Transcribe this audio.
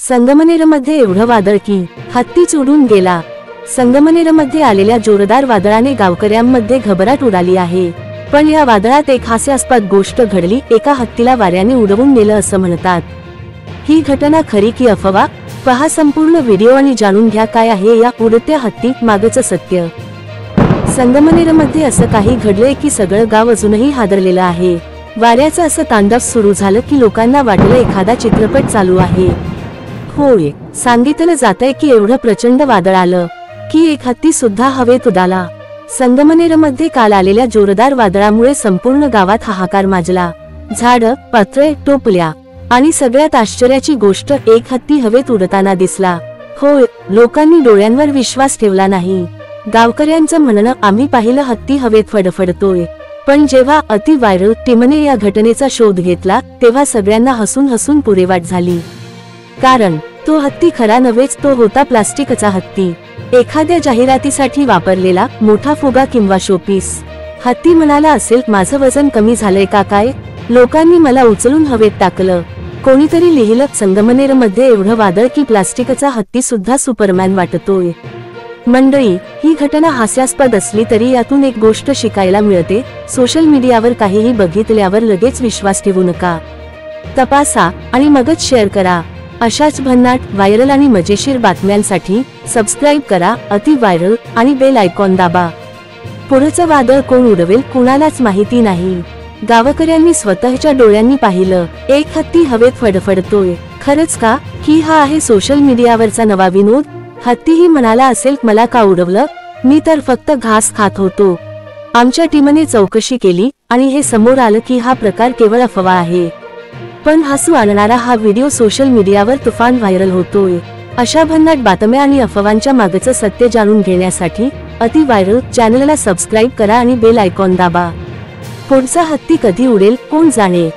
संगमनेरमध्ये एवढं वादळ की हत्तीच उडून गेला। संगमनेरमध्ये आलेल्या जोरदार वादळाने गावकऱ्यांमध्ये घबराट उडाली आहे। पण या वादळात एक हास्यास्पद गोष्ट घडली। एका हत्तीला वाऱ्याने उडवून नेलं असं म्हणतात। ही घटना खरी की अफवा? पहा संपूर्ण व्हिडिओ आणि जाणून घ्या काय आहे या उडत्या हत्ती मागचं सत्य। संगमनेरमध्ये असं काही घडलंय की सगळं गाव अजूनही हादरलेलं आहे। वाऱ्याचं असं तांडव सुरू झालं की लोकांना वाटलं एखादा चित्रपट चालू आहे। होय, सांगितलं जातंय की एवढं प्रचंड वादळ आलं की एक हत्ती सुद्धा हवेत उडाला। संगमनेरमध्ये काल आलेल्या जोरदार वादळामुळे संपूर्ण गावात हाहाकार माजला। झाडं, पत्रे, टोपल्या आणि सगळ्यात आश्चर्याची गोष्ट एक हत्ती हवेत उडताना दिसला। होय, लोकांनी डोळ्यांवर विश्वास ठेवला नाही। गावकऱ्यांचं म्हणणं आम्ही पाहिलं हत्ती हवेत फडफडतोय। पण जेव्हा अति व्हायरल टीमने या घटनेचा शोध घेतला तेव्हा सगळ्यांना हसून हसून पुरेवाट झाली। कारण तो हत्ती खरा नव्हेच, तो होता प्लास्टिकचा हत्ती। एखाद्या जाहिरातीसाठी वापरलेला मोठा फुगा किंवा शोपीस। हत्ती म्हणाला असेल माझं वजन कमी झालंय का काय, लोकांनी मला उचलून हवेत टाकलं। कोणीतरी लिहिलं संगमनेरमध्ये एवढं वादळ की प्लास्टिकचा हत्ती सुद्धा सुपरमॅन वाटतोय। मंडळी, ही घटना हास्यास्पद असली तरी यातून एक गोष्ट शिकायला मिळते। सोशल मीडियावर काहीही बघितल्यावर लगेच विश्वास ठेवू नका। तपासा आणि मगच शेअर करा। अशाच भन्नाट, व्हायरल आणि मजेशीर बातम्यांसाठी सबस्क्राइब करा अति व्हायरल आणि बेल आयकॉन दाबा। पुढचं वादळ कोण उडवेल कुणालाच माहिती नाही। गावकऱ्यांनी स्वतःच्या डोळ्यांनी पाहिलं एक हत्ती हवेत फडफडतोय। खरंच का? की हा आहे सोशल मीडियावरचा नवा विनोद? हत्तीही म्हणाला असेल मला का उडवलं, मी तर फक्त घास खात होतो। आमच्या टीमने चौकशी केली आणि हे समोर आलं की हा प्रकार केवळ अफवा आहे। पण हसू आणणारा हा व्हिडिओ सोशल मीडियावर तुफान व्हायरल होतोय। अशा भन्नाट बातम्या आणि अफवांच्या मागचं सत्य जाणून घेण्यासाठी अति व्हायरल चॅनलला सबस्क्राइब करा आणि बेल आयकॉन दाबा। पुढचा हत्ती कधी उडेल कोण जाणे।